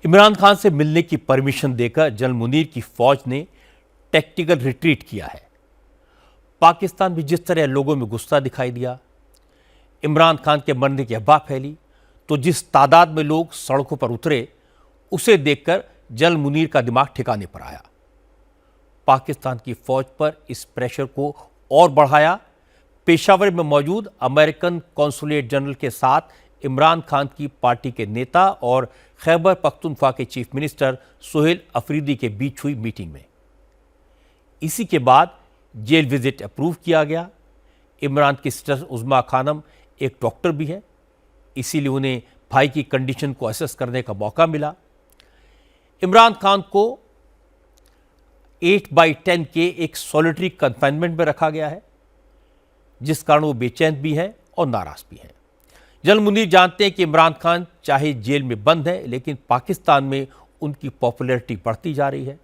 इमरान खान से मिलने की परमिशन देकर जनरल मुनीर की फौज ने टैक्टिकल रिट्रीट किया है। पाकिस्तान में जिस तरह लोगों में गुस्सा दिखाई दिया, इमरान खान के मरने की अफवाह फैली, तो जिस तादाद में लोग सड़कों पर उतरे, उसे देखकर जनरल मुनीर का दिमाग ठिकाने पर आया। पाकिस्तान की फौज पर इस प्रेशर को और बढ़ाया। पेशावर में मौजूद अमेरिकन कॉन्सुलेट जनरल के साथ इमरान खान की पार्टी के नेता और खैबर पख्तूनख्वा के चीफ मिनिस्टर सुहेल अफरीदी के बीच हुई मीटिंग में इसी के बाद जेल विजिट अप्रूव किया गया। इमरान की सिस्टर उज़्मा खानम एक डॉक्टर भी है, इसीलिए उन्हें भाई की कंडीशन को असेस करने का मौका मिला। इमरान खान को 8/10 के एक सॉलिटरी कन्फाइनमेंट में रखा गया है, जिस कारण वो बेचैन भी हैं और नाराज भी हैं। जनरल मुनीर जानते हैं कि इमरान खान चाहे जेल में बंद है, लेकिन पाकिस्तान में उनकी पॉपुलैरिटी बढ़ती जा रही है।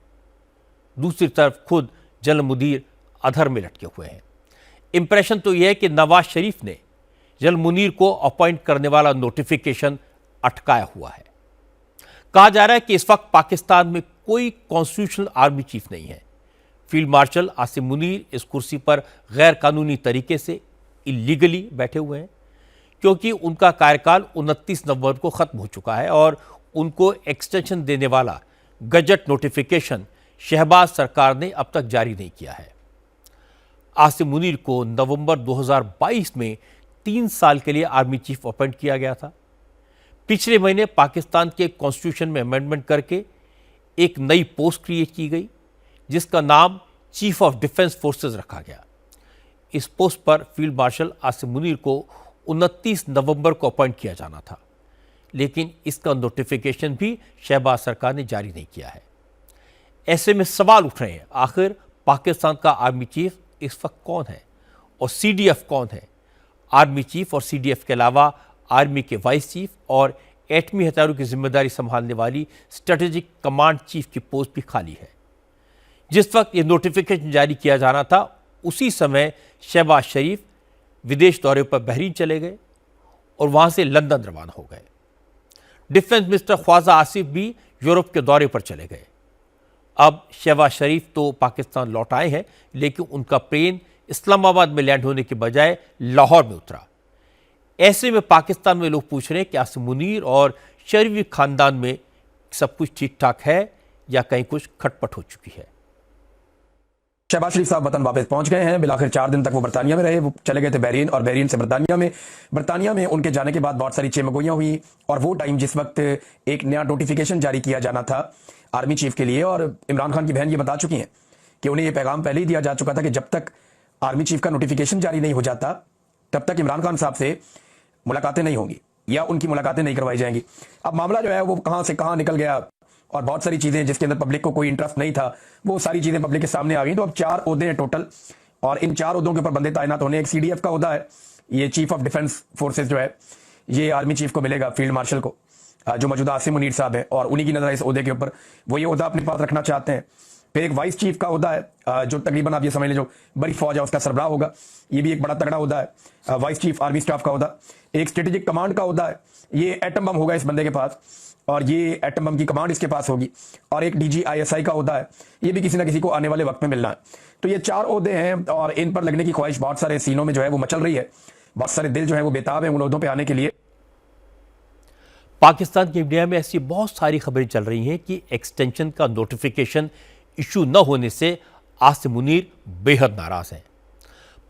दूसरी तरफ खुद जनरल मुनीर अधर में लटके हुए हैं। इंप्रेशन तो यह है कि नवाज शरीफ ने जनरल मुनीर को अपॉइंट करने वाला नोटिफिकेशन अटकाया हुआ है। कहा जा रहा है कि इस वक्त पाकिस्तान में कोई कॉन्स्टिट्यूशनल आर्मी चीफ नहीं है। फील्ड मार्शल आसिम मुनीर इस कुर्सी पर गैर कानूनी तरीके से इलीगली बैठे हुए हैं, क्योंकि उनका कार्यकाल 29 नवंबर को खत्म हो चुका है और उनको एक्सटेंशन देने वाला गजट नोटिफिकेशन शहबाज सरकार ने अब तक जारी नहीं किया है। आसिम मुनीर को नवंबर 2022 में 3 साल के लिए आर्मी चीफ अपॉइंट किया गया था। पिछले महीने पाकिस्तान के कॉन्स्टिट्यूशन में अमेंडमेंट करके एक नई पोस्ट क्रिएट की गई, जिसका नाम चीफ ऑफ डिफेंस फोर्सेस रखा गया। इस पोस्ट पर फील्ड मार्शल आसिम मुनीर को 29 नवंबर को अपॉइंट किया जाना था, लेकिन इसका नोटिफिकेशन भी शहबाज सरकार ने जारी नहीं किया है। ऐसे में सवाल उठ रहे हैं, आखिर पाकिस्तान का आर्मी चीफ इस वक्त कौन है और सीडीएफ कौन है? आर्मी चीफ और सीडीएफ के अलावा आर्मी के वाइस चीफ और एटमी हथियारों की जिम्मेदारी संभालने वाली स्ट्रेटेजिक कमांड चीफ की पोस्ट भी खाली है। जिस वक्त ये नोटिफिकेशन जारी किया जाना था, उसी समय शहबाज शरीफ विदेश दौरे पर बहरीन चले गए और वहां से लंदन रवाना हो गए। डिफेंस मिनिस्टर ख्वाजा आसिफ भी यूरोप के दौरे पर चले गए। अब शहबाज शरीफ तो पाकिस्तान लौट आए हैं, लेकिन उनका प्लेन इस्लामाबाद में लैंड होने के बजाय लाहौर में उतरा। ऐसे में पाकिस्तान में लोग पूछ रहे हैं कि आसिम मुनीर और शरीफ खानदान में सब कुछ ठीक ठाक है या कहीं कुछ खटपट हो चुकी है। शहबाज शरीफ साहब वतन वापस पहुंच गए हैं। बिलाखिर 4 दिन तक वो बरतानिया में रहे। वो चले गए थे बहरीन और बहरीन से बरतानिया में उनके जाने के बाद बहुत सारी चेमगोइयां हुई और वो टाइम जिस वक्त एक नया नोटिफिकेशन जारी किया जाना था आर्मी चीफ के लिए, और इमरान खान की बहन ये बता चुकी हैं कि उन्हें ये पैगाम पहले ही दिया जा चुका था कि जब तक आर्मी चीफ का नोटिफिकेशन जारी नहीं हो जाता तब तक इमरान खान साहब से मुलाकातें नहीं होंगी या उनकी मुलाकातें नहीं करवाई जाएंगी। अब मामला जो है वो कहां से कहां निकल गया और बहुत सारी चीजें जिसके अंदर पब्लिक को कोई इंटरेस्ट नहीं था, वो सारी चीजें पब्लिक के सामने आ गई। तो अब 4 ओहदे हैं टोटल, और इन 4 ओहदों के ऊपर बंदे तैनात होने। एक सीडीएफ का ओहदा है, ये चीफ ऑफ डिफेंस फोर्सेज जो है ये आर्मी चीफ को मिलेगा, फील्ड मार्शल को, जो मौजूदा आसिम मुनीर साहब है, और उन्हीं की नजर इस ओहदे के ऊपर, वो ये ओहदा अपने पास रखना चाहते हैं। फिर एक वाइस चीफ का ओहदा है, जो तकरीबन आप ये समझ लें जो बड़ी फौज है उसका सरबराह होगा, ये भी एक बड़ा तगड़ा ओहदा है। वाइस चीफ आर्मी स्टाफ का ओहदा। एक स्ट्रेटेजिक कमांड का ओहदा है, ये एटम बम होगा इस बंदे के पास और ये एटम बम की कमांड इसके पास होगी। और एक DGISI का ओहदा है, ये भी किसी ना किसी को आने वाले वक्त में मिलना है। तो ये 4 ओहदे हैं और इन पर लगने की ख्वाहिश बहुत सारे सीनों में जो है वो मचल रही है। बहुत सारे दिल जो है वो बेताब है उन ओहदों पे आने के लिए। पाकिस्तान की मीडिया में ऐसी बहुत सारी खबरें चल रही हैं कि एक्सटेंशन का नोटिफिकेशन इशू न होने से आसिम मुनीर बेहद नाराज हैं।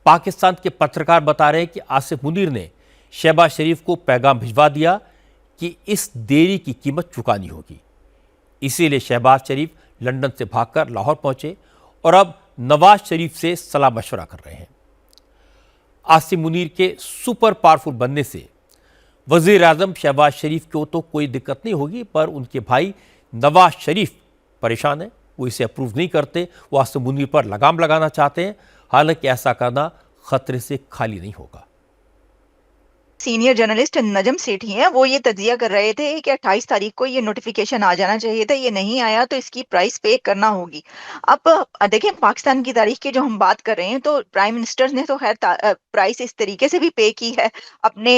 पाकिस्तान के पत्रकार बता रहे हैं कि आसिम मुनीर ने शहबाज शरीफ को पैगाम भिजवा दिया कि इस देरी की कीमत चुकानी होगी। इसीलिए शहबाज शरीफ लंदन से भागकर लाहौर पहुंचे और अब नवाज शरीफ से सलाह मशवरा कर रहे हैं। आसिम मुनीर के सुपर पावरफुल बनने से वजीर आजम शहबाज शरीफ को तो कोई दिक्कत नहीं होगी, पर उनके भाई नवाज शरीफ परेशान है। वो इसे अप्रूव नहीं करते, वो आसिम मुनीर पर लगाम लगाना चाहते हैं। हालांकि ऐसा करना खतरे से खाली नहीं होगा। सीनियर जर्नलिस्ट नजम सेठी हैं, वो ये तज्जिया कर रहे थे कि 28 तारीख को ये नोटिफिकेशन आ जाना चाहिए था, ये नहीं आया तो इसकी प्राइस पे करना होगी। अब देखिए, पाकिस्तान की तारीख की जो हम बात कर रहे हैं, तो प्राइम मिनिस्टर ने तो खैर प्राइस इस तरीके से भी पे की है, अपने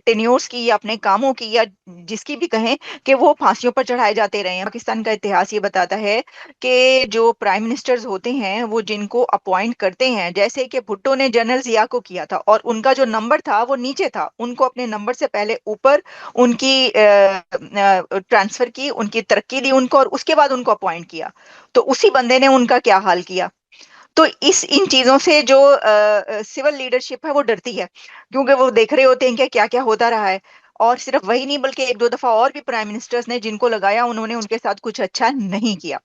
टेन्योर्स की या अपने कामों की या जिसकी भी कहें, कि वो फांसियों पर चढ़ाए जाते रहे हैं। पाकिस्तान का इतिहास ये बताता है कि जो प्राइम मिनिस्टर्स होते हैं वो जिनको अपॉइंट करते हैं, जैसे कि भुट्टो ने जनरल जिया को किया था और उनका जो नंबर था वो नीचे था, उनको अपने नंबर से पहले ऊपर उनकी ट्रांसफर की, उनकी तरक्की दी उनको और उसके बाद उनको अपॉइंट किया। तो उसी बंदे ने उनका क्या हाल किया। तो इस इन चीजों से जो सिविल लीडरशिप है वो डरती है, क्योंकि वो देख रहे होते हैं कि क्या क्या होता रहा है। और सिर्फ वही नहीं, बल्कि एक दो दफा और भी प्राइम मिनिस्टर्स ने जिनको लगाया, उन्होंने उनके साथ कुछ अच्छा नहीं किया।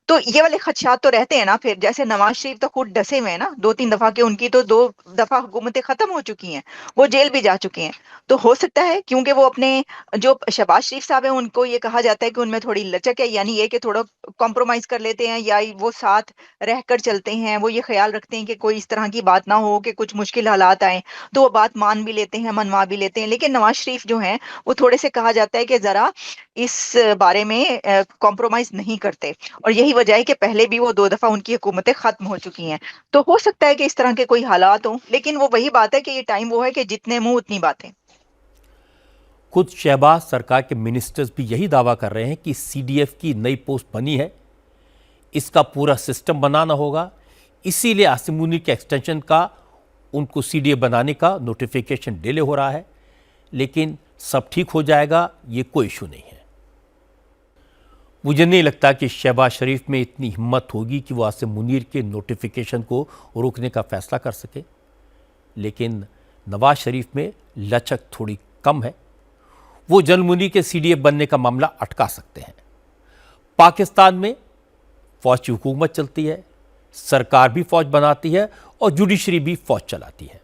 तो ये वाले खदशात तो रहते हैं ना। फिर जैसे नवाज शरीफ तो खुद डसे हुए हैं ना, 2-3 दफा के, उनकी तो 2 दफा हुकूमतें खत्म हो चुकी हैं, वो जेल भी जा चुके हैं। तो हो सकता है क्योंकि वो अपने, जो शहबाज शरीफ साहब है उनको ये कहा जाता है कि उनमें थोड़ी लचक है, यानी ये कि थोड़ा कॉम्प्रोमाइज कर लेते हैं या वो साथ रहकर चलते हैं, वो ये ख्याल रखते हैं कि कोई इस तरह की बात ना हो कि कुछ मुश्किल हालात आए, तो वो बात मान भी लेते हैं, मनवा भी लेते हैं। लेकिन नवाज शरीफ जो हैं, वो थोड़े से कहा जाता है कि जरा इस बारे में कॉम्प्रोमाइज नहीं करते, और यही वजह है कि पहले भी वो 2 दफा उनकी हुकूमतें खत्म हो चुकी हैं। तो हो सकता है कि इस तरह के कोई हालात हों, लेकिन वो वही बात है कि ये टाइम वो है कि जितने मुंह उतनी बातें। खुद शहबाज सरकार के मिनिस्टर्स भी यही दावा कर रहे हैं कि सीडीएफ की नई पोस्ट बनी है, इसका पूरा सिस्टम बनाना होगा, इसीलिए आसिम मुनीर के एक्सटेंशन का, उनको सीडीएफ बनाने का नोटिफिकेशन डिले हो रहा है। लेकिन सब ठीक हो जाएगा, ये कोई इशू नहीं है। मुझे नहीं लगता कि शहबाज शरीफ में इतनी हिम्मत होगी कि वो आसिम मुनीर के नोटिफिकेशन को रोकने का फैसला कर सके। लेकिन नवाज शरीफ में लचक थोड़ी कम है, वो जनरल मुनीर के सीडीएफ बनने का मामला अटका सकते हैं। पाकिस्तान में फौज की हुकूमत चलती है, सरकार भी फौज बनाती है और जुडिशरी भी फौज चलाती है,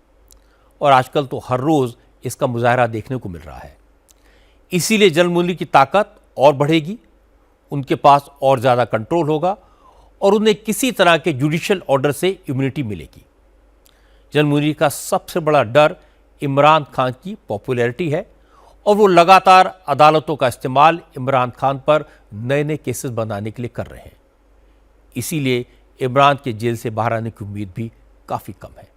और आजकल तो हर रोज़ इसका मुजाहरा देखने को मिल रहा है। इसीलिए जनरल मुनीर की ताकत और बढ़ेगी, उनके पास और ज़्यादा कंट्रोल होगा और उन्हें किसी तरह के जुडिशियल ऑर्डर से इम्यूनिटी मिलेगी। जनरल मुनीर का सबसे बड़ा डर इमरान खान की पॉपुलैरिटी है, और वो लगातार अदालतों का इस्तेमाल इमरान खान पर नए नए केसेस बनाने के लिए कर रहे हैं। इसीलिए इमरान के जेल से बाहर आने की उम्मीद भी काफ़ी कम है।